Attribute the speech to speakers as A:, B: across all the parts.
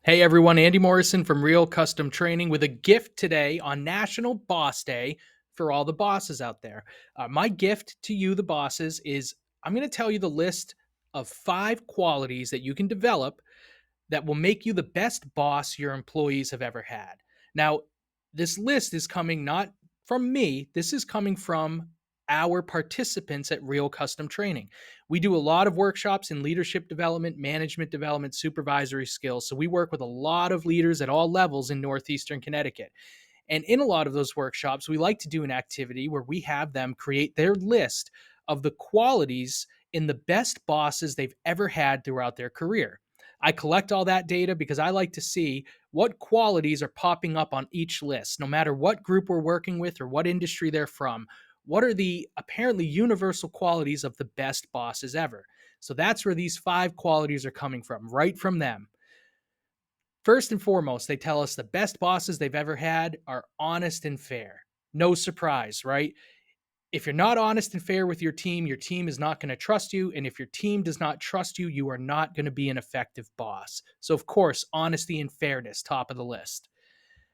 A: Hey everyone, Andy Morrison from Real Custom Training with a gift today on National Boss Day for all the bosses out there. My gift to you, the bosses, is I'm going to tell you the list of 5 qualities that you can develop that will make you the best boss your employees have ever had. Now, this list is coming not from me, this is coming from our participants at Real Custom Training. We do a lot of workshops in leadership development, management development, supervisory skills. So we work with a lot of leaders at all levels in Northeastern Connecticut. And in a lot of those workshops, we like to do an activity where we have them create their list of the qualities in the best bosses they've ever had throughout their career. I collect all that data because I like to see what qualities are popping up on each list, no matter what group we're working with or what industry they're from. What are the apparently universal qualities of the best bosses ever? So that's where these 5 qualities are coming from, right from them. First and foremost, they tell us the best bosses they've ever had are honest and fair. No surprise, right? If you're not honest and fair with your team is not going to trust you. And if your team does not trust you, you are not going to be an effective boss. So, of course, honesty and fairness, top of the list.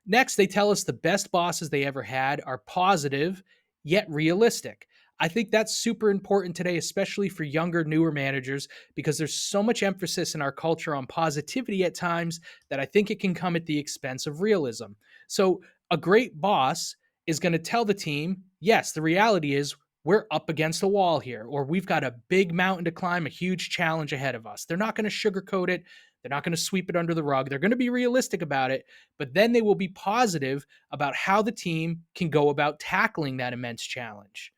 A: Next, they tell us the best bosses they ever had are positive yet realistic. I think that's super important today, especially for younger, newer managers, because there's so much emphasis in our culture on positivity at times that I think it can come at the expense of realism. So, a great boss is going to tell the team, yes, the reality is we're up against a wall here, or we've got a big mountain to climb, a huge challenge ahead of us. They're not going to sugarcoat it. They're not going to sweep it under the rug. They're going to be realistic about it, but then they will be positive about how the team can go about tackling that immense challenge.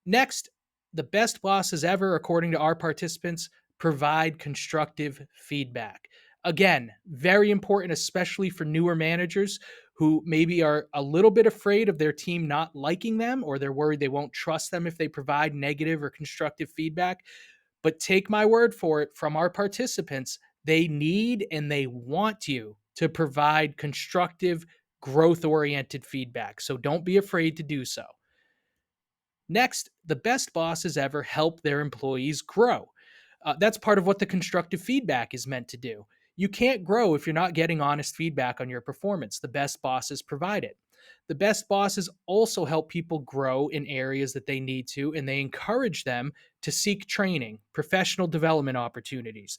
A: Next, the best bosses ever, according to our participants, provide constructive feedback. Again, very important, especially for newer managers who maybe are a little bit afraid of their team not liking them, or they're worried they won't trust them if they provide negative or constructive feedback. But take my word for it from our participants, they need and they want you to provide constructive, growth oriented feedback. So don't be afraid to do so. Next, the best bosses ever help their employees grow. That's part of what the constructive feedback is meant to do. You can't grow if you're not getting honest feedback on your performance. The best bosses provide it. The best bosses also help people grow in areas that they need to, and they encourage them to seek training, professional development opportunities.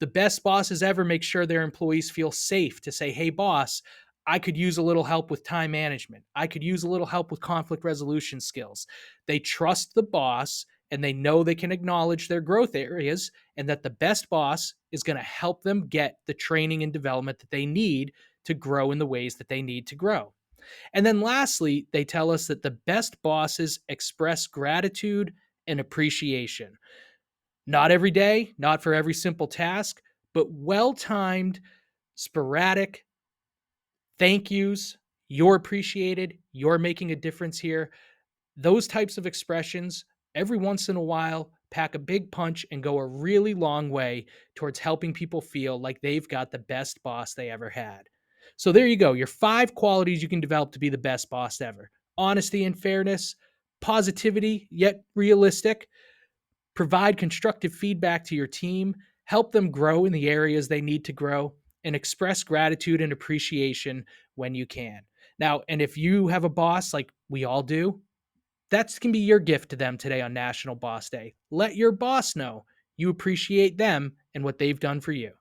A: The best bosses ever make sure their employees feel safe to say, hey, boss, I could use a little help with time management. I could use a little help with conflict resolution skills. They trust the boss and they know they can acknowledge their growth areas and that the best boss is going to help them get the training and development that they need to grow in the ways that they need to grow. And then lastly, they tell us that the best bosses express gratitude and appreciation. Not every day, not for every simple task, but well timed, sporadic thank yous. You're appreciated. You're making a difference here. Those types of expressions, every once in a while, pack a big punch and go a really long way towards helping people feel like they've got the best boss they ever had. So there you go, your 5 qualities you can develop to be the best boss ever: honesty and fairness, positivity, yet realistic, provide constructive feedback to your team, help them grow in the areas they need to grow, and express gratitude and appreciation when you can. Now, and if you have a boss like we all do, that can be your gift to them today on National Boss Day. Let your boss know you appreciate them and what they've done for you.